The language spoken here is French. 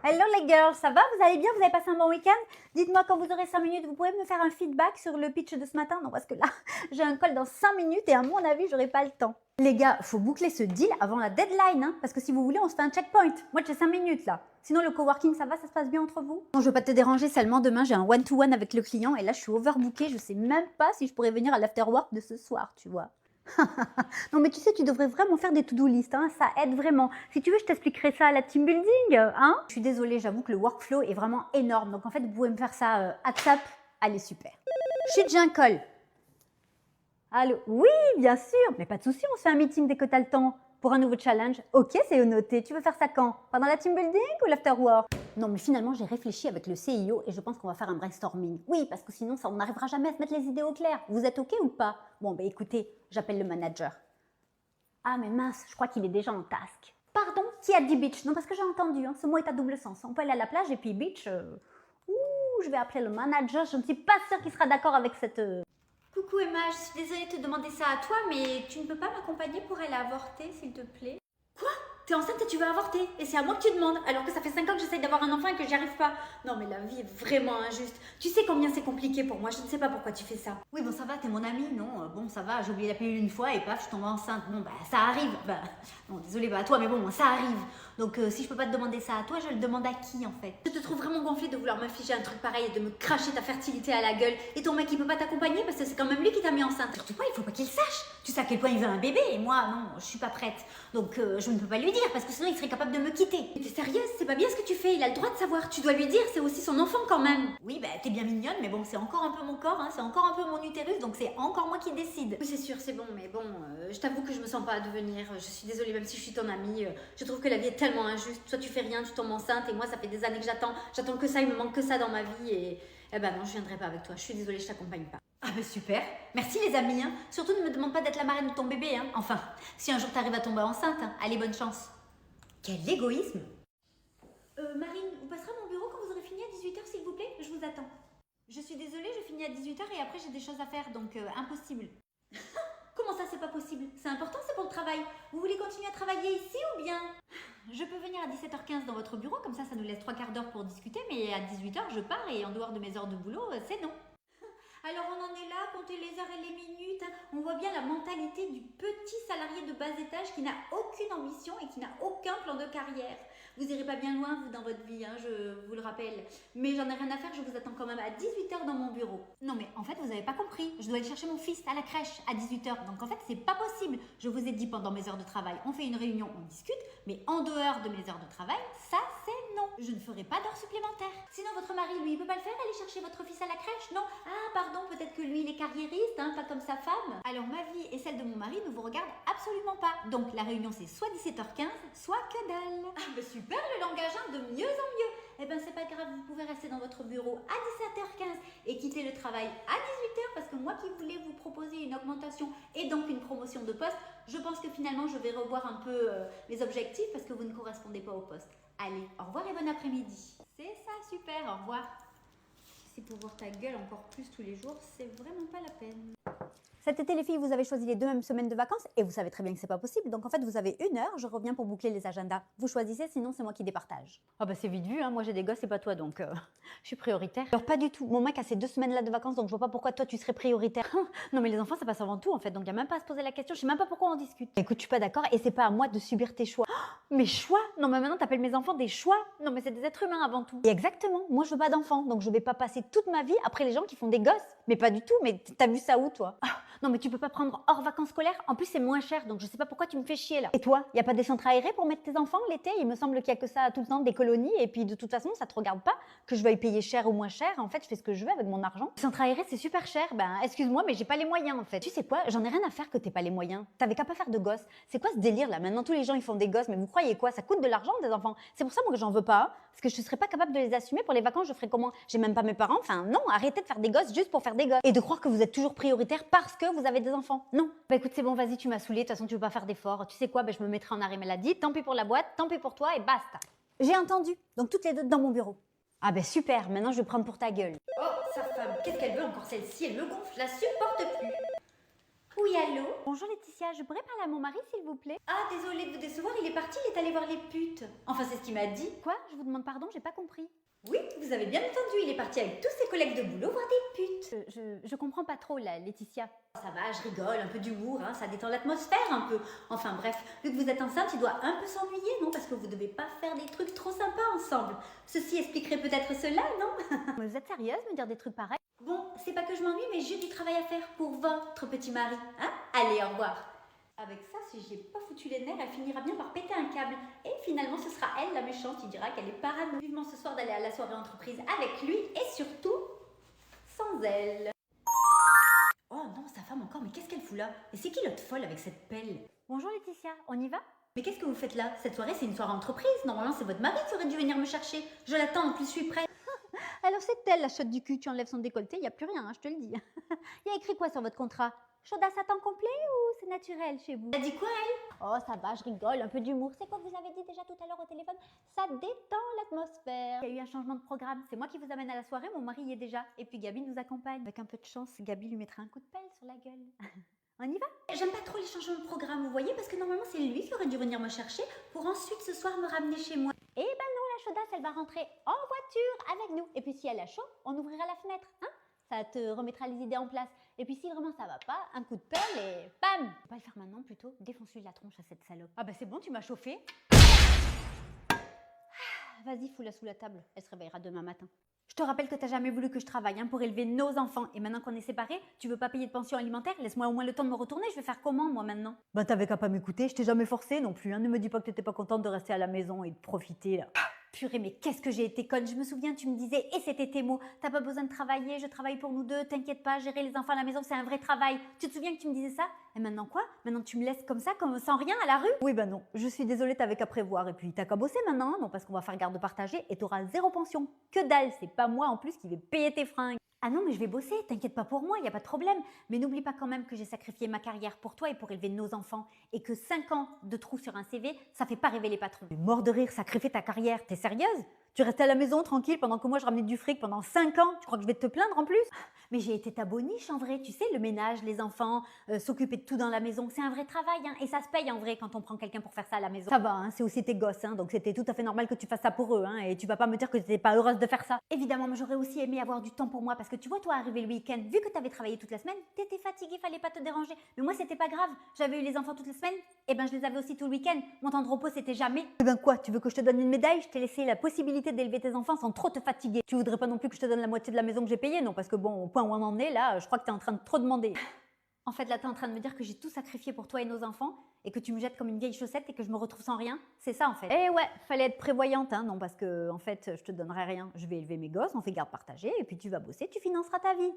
Hello les girls, ça va? Vous allez bien? Vous avez passé un bon week-end? Dites-moi quand vous aurez 5 minutes, vous pouvez me faire un feedback sur le pitch de ce matin? Non, parce que là, j'ai un call dans 5 minutes et à mon avis, j'aurai pas le temps. Les gars, faut boucler ce deal avant la deadline, hein, parce que si vous voulez, on se fait un checkpoint. Moi, j'ai 5 minutes là. Sinon, le coworking, ça va? Ça se passe bien entre vous? Non, je veux pas te déranger, seulement demain, j'ai un one-to-one avec le client et là, je suis overbookée. Je sais même pas si je pourrais venir à l'afterwork de ce soir, tu vois. Non mais tu sais, tu devrais vraiment faire des to-do list, hein, ça aide vraiment. Si tu veux, je t'expliquerai ça à la team building, hein. Je suis désolée, j'avoue que le workflow est vraiment énorme. Donc en fait, vous pouvez me faire ça ASAP. Allez, super. Chut, j'ai un call. Allô? Oui, bien sûr. Mais pas de souci, on se fait un meeting dès que tu as le temps. Pour un nouveau challenge. Ok, c'est noté. Tu veux faire ça quand? Pendant la team building ou l'afterwork? Non, mais finalement, j'ai réfléchi avec le CIO et je pense qu'on va faire un brainstorming. Oui, parce que sinon, on n'arrivera jamais à se mettre les idées au clair. Vous êtes ok ou pas? Bon, ben écoutez, j'appelle le manager. Ah, mais mince, je crois qu'il est déjà en task. Pardon? Qui a dit beach? Non, parce que j'ai entendu, hein, ce mot est à double sens. On peut aller à la plage et puis beach. Ouh, je vais appeler le manager. Je ne suis pas sûre qu'il sera d'accord avec cette. Coucou Emma, je suis désolée de te demander ça à toi, mais tu ne peux pas m'accompagner pour aller avorter, s'il te plaît? Quoi? T'es enceinte et tu veux avorter? Et c'est à moi que tu demandes, alors que ça fait 5 ans que j'essaye d'avoir un enfant et que j'y arrive pas. Non mais la vie est vraiment injuste. Tu sais combien c'est compliqué pour moi, je ne sais pas pourquoi tu fais ça. Oui bon ça va, t'es mon amie, non? Bon ça va, j'ai oublié la pilule une fois et paf, je tombe enceinte. Bon bah ça arrive. Bah, non désolée bah à toi, mais bon ça arrive. Donc si je peux pas te demander ça à toi, je le demande à qui en fait? Je te trouve vraiment gonflée de vouloir m'infliger un truc pareil et de me cracher ta fertilité à la gueule. Et ton mec il peut pas t'accompagner parce que c'est quand même lui qui t'a mis enceinte. Surtout pas, il faut pas qu'il sache. Tu sais à quel point il veut un bébé et moi non, je suis pas prête. Donc je ne peux pas lui dire parce que sinon il serait capable de me quitter. Mais t'es sérieuse? C'est pas bien ce que tu fais, il a le droit de savoir. Tu dois lui dire, c'est aussi son enfant quand même. Oui bah t'es bien mignonne mais bon c'est encore un peu mon corps, hein, c'est encore un peu mon utérus donc c'est encore moi qui décide. Oui c'est sûr c'est bon mais bon je t'avoue que je me sens pas à devenir. Je suis désolée même si je suis ton amie. Je trouve que la vie est tellement injuste. Toi tu fais rien, tu tombes enceinte et moi ça fait des années que j'attends que ça, il me manque que ça dans ma vie et ben non je viendrai pas avec toi. Je suis désolée je t'accompagne pas. Ah bah super, merci les amis, hein. Surtout ne me demande pas d'être la marraine de ton bébé, hein. Enfin, si un jour t'arrives à tomber enceinte, hein. Allez bonne chance. Quel égoïsme. Marine, vous passerez à mon bureau quand vous aurez fini à 18h s'il vous plaît? Je vous attends. Je suis désolée, je finis à 18h et après j'ai des choses à faire, donc impossible. Comment ça c'est pas possible? C'est important, c'est pour le travail. Vous voulez continuer à travailler ici ou bien? Je peux venir à 17h15 dans votre bureau, comme ça nous laisse 3 quarts d'heure pour discuter, mais à 18h je pars et en dehors de mes heures de boulot, c'est non. Alors on en est là, comptez les heures et les minutes. On voit bien la mentalité du petit salarié de bas étage qui n'a aucune ambition et qui n'a aucun plan de carrière. Vous irez pas bien loin, vous, dans votre vie, hein, je vous le rappelle. Mais j'en ai rien à faire, je vous attends quand même à 18h dans mon bureau. Non mais en fait, vous avez pas compris. Je dois aller chercher mon fils à la crèche à 18h. Donc en fait, c'est pas possible. Je vous ai dit pendant mes heures de travail, on fait une réunion, on discute. Mais en dehors de mes heures de travail, ça c'est non. Je ne ferai pas d'heures supplémentaires. Sinon, votre mari, lui, il peut pas le faire, aller chercher votre fils à la crèche? Non? Ah, pardon, peut-être que lui, il est carriériste, hein, pas comme sa femme. Alors ma vie et celle de mon mari ne vous regardent absolument pas. Donc la réunion, c'est soit 17h15, soit que dalle. Ah, bah super, le langage, hein, de mieux en mieux. Eh ben, c'est pas grave, vous pouvez rester dans votre bureau à 17h15 et quitter le travail à 18h parce que moi qui voulais vous proposer une augmentation et donc une promotion de poste, je pense que finalement, je vais revoir un peu mes objectifs parce que vous ne correspondez pas au poste. Allez, au revoir et bon après-midi. C'est ça, super, au revoir. Si pour voir ta gueule encore plus tous les jours, c'est vraiment pas la peine. Cet été, les filles, vous avez choisi les 2 mêmes semaines de vacances et vous savez très bien que c'est pas possible. Donc en fait, vous avez 1 heure, je reviens pour boucler les agendas. Vous choisissez, sinon c'est moi qui départage. Ah bah c'est vite vu, hein. Moi j'ai des gosses et pas toi, donc je suis prioritaire. Alors pas du tout. Mon mec a ces 2 semaines-là de vacances, donc je vois pas pourquoi toi tu serais prioritaire. Non mais les enfants, ça passe avant tout en fait, donc y a même pas à se poser la question. Je sais même pas pourquoi on discute. Écoute, je suis pas d'accord et c'est pas à moi de subir tes choix. Mes choix? Non mais maintenant t'appelles mes enfants des choix? Non mais c'est des êtres humains avant tout. Et exactement, moi je veux pas d'enfants, donc je vais pas passer toute ma vie après les gens qui font des gosses. Mais pas du tout, mais t'as vu ça où toi? Non mais tu peux pas prendre hors vacances scolaires, en plus c'est moins cher, donc je sais pas pourquoi tu me fais chier là. Et toi, y a pas des centres aérés pour mettre tes enfants l'été? Il me semble qu'il y a que ça tout le temps, des colonies, et puis de toute façon ça te regarde pas que je veuille payer cher ou moins cher, en fait je fais ce que je veux avec mon argent. Les centres aérés c'est super cher, ben excuse-moi mais j'ai pas les moyens en fait. Tu sais quoi, j'en ai rien à faire que t'aies pas les moyens, t'avais qu'à pas faire de gosses. C'est quoi ce délire là? Maintenant tous les gens ils font des gosses, mais vous croyez quoi? Ça coûte de l'argent des enfants. C'est pour ça moi que j'en veux pas, hein, parce que je serais pas capable de les assumer. Pour les vacances je ferais comment? J'ai même pas mes parents, enfin non, arrêtez de faire des gosses juste pour faire des gosses. Et de croire que vous êtes toujours prioritaire parce que vous avez des enfants. Non. Bah écoute, c'est bon, vas-y, tu m'as saoulée. De toute façon, tu veux pas faire d'efforts. Tu sais quoi? Bah, je me mettrai en arrêt maladie. Tant pis pour la boîte, tant pis pour toi et basta. J'ai entendu. Donc toutes les deux dans mon bureau. Ah ben super, maintenant je vais prendre pour ta gueule. Oh, sa femme, qu'est-ce qu'elle veut encore celle-ci? Elle me gonfle, je la supporte plus. Oui, allô? Bonjour Laetitia, je pourrais parler à mon mari s'il vous plaît? Ah, désolée de vous décevoir, il est parti, il est allé voir les putes. Enfin, c'est ce qu'il m'a dit. Quoi? Je vous demande pardon, j'ai pas compris. Oui, vous avez bien entendu, il est parti avec tous ses collègues de boulot voir des putes. Je comprends pas trop là, Laetitia. Ça va, je rigole, un peu d'humour, hein, ça détend l'atmosphère un peu. Enfin bref, vu que vous êtes enceinte, il doit un peu s'ennuyer, non? Parce que vous devez pas faire des trucs trop sympas ensemble. Ceci expliquerait peut-être cela, non? Vous êtes sérieuse, me dire des trucs pareils? Bon, c'est pas que je m'ennuie, mais j'ai du travail à faire pour votre petit mari, hein? Allez, au revoir. Avec ça, si j'ai pas foutu les nerfs, elle finira bien par péter un câble. Et finalement, ce sera elle, la méchante, qui dira qu'elle est parano. Vivement ce soir d'aller à la soirée entreprise avec lui et surtout, sans elle. Oh non, sa femme encore, mais qu'est-ce qu'elle fout là? Et c'est qui l'autre folle avec cette pelle? Bonjour Laetitia, on y va? Mais qu'est-ce que vous faites là? Cette soirée, c'est une soirée entreprise. Normalement, c'est votre mari qui aurait dû venir me chercher. Je l'attends, en plus, je suis prête. Alors c'est elle, la chotte du cul, tu enlèves son décolleté, il n'y a plus rien, hein, je te le dis. Il y a écrit quoi sur votre contrat? Chaudasse à temps complet ou c'est naturel chez vous? Elle a dit quoi elle? Oh ça va, je rigole, un peu d'humour. C'est quoi que vous avez dit déjà tout à l'heure au téléphone? Ça détend l'atmosphère. Il y a eu un changement de programme, c'est moi qui vous amène à la soirée, mon mari y est déjà. Et puis Gabi nous accompagne. Avec un peu de chance, Gabi lui mettra un coup de pelle sur la gueule. On y va? J'aime pas trop les changements de programme, vous voyez, parce que normalement c'est lui qui aurait dû venir me chercher pour ensuite ce soir me ramener chez moi. Eh ben non, la chaudasse, elle va rentrer en voiture avec nous. Et puis si elle a chaud, on ouvrira la fenêtre, hein? Ça te remettra les idées en place. Et puis si vraiment ça va pas, un coup de pelle et bam! On va pas le faire maintenant plutôt, défonce-lui la tronche à cette salope. Ah bah c'est bon, tu m'as chauffé. Vas-y, fous-la sous la table, elle se réveillera demain matin. Je te rappelle que t'as jamais voulu que je travaille hein, pour élever nos enfants. Et maintenant qu'on est séparés, tu veux pas payer de pension alimentaire? Laisse-moi au moins le temps de me retourner, je vais faire comment moi maintenant? Ben t'avais qu'à pas m'écouter, je t'ai jamais forcé non plus. Hein. Ne me dis pas que t'étais pas contente de rester à la maison et de profiter là. Purée, mais qu'est-ce que j'ai été conne. Je me souviens, tu me disais, et c'était tes mots, t'as pas besoin de travailler, je travaille pour nous deux, t'inquiète pas, gérer les enfants à la maison, c'est un vrai travail. Tu te souviens que tu me disais ça? Et maintenant quoi? Maintenant tu me laisses comme ça, comme sans rien à la rue? Oui, ben non, je suis désolée, t'avais qu'à prévoir. Et puis t'as qu'à bosser maintenant, non, parce qu'on va faire garde partagée et t'auras 0 pension. Que dalle, c'est pas moi en plus qui vais payer tes fringues. Ah non, mais je vais bosser, t'inquiète pas pour moi, y a pas de problème. Mais n'oublie pas quand même que j'ai sacrifié ma carrière pour toi et pour élever nos enfants. Et que 5 ans de trou sur un CV, ça fait pas rêver les patrons. Mais mort de rire, sacrifier ta carrière, t'es sérieuse? Tu restais à la maison tranquille pendant que moi je ramenais du fric pendant 5 ans? Tu crois que je vais te plaindre en plus? Mais j'ai été ta boniche en vrai, tu sais, le ménage, les enfants, s'occuper de tout dans la maison, c'est un vrai travail hein, et ça se paye en vrai quand on prend quelqu'un pour faire ça à la maison. Ça va, hein, c'est aussi tes gosses, hein, donc c'était tout à fait normal que tu fasses ça pour eux hein, et tu vas pas me dire que tu n'étais pas heureuse de faire ça. Évidemment, mais j'aurais aussi aimé avoir du temps pour moi parce que tu vois, toi, arriver le week-end, vu que tu avais travaillé toute la semaine, t'étais fatiguée, fallait pas te déranger. Mais moi, c'était pas grave, j'avais eu les enfants toute la semaine, et ben je les avais aussi tout le week-end. Mon temps de repos, c'était jamais. Eh ben quoi, tu veux que je te donne une médaille? Je t'ai laissé la possibilité d'élever tes enfants sans trop te fatiguer. Tu voudrais pas non plus que je te donne la moitié de la maison que j'ai payée, non? Parce que bon, au point où on en est là, je crois que tu es en train de trop demander. En fait, là, tu es en train de me dire que j'ai tout sacrifié pour toi et nos enfants et que tu me jettes comme une vieille chaussette et que je me retrouve sans rien. C'est ça, en fait. Eh ouais, fallait être prévoyante, hein, non, parce que, en fait, je te donnerai rien. Je vais élever mes gosses, on fait garde partagée et puis tu vas bosser, tu financeras ta vie.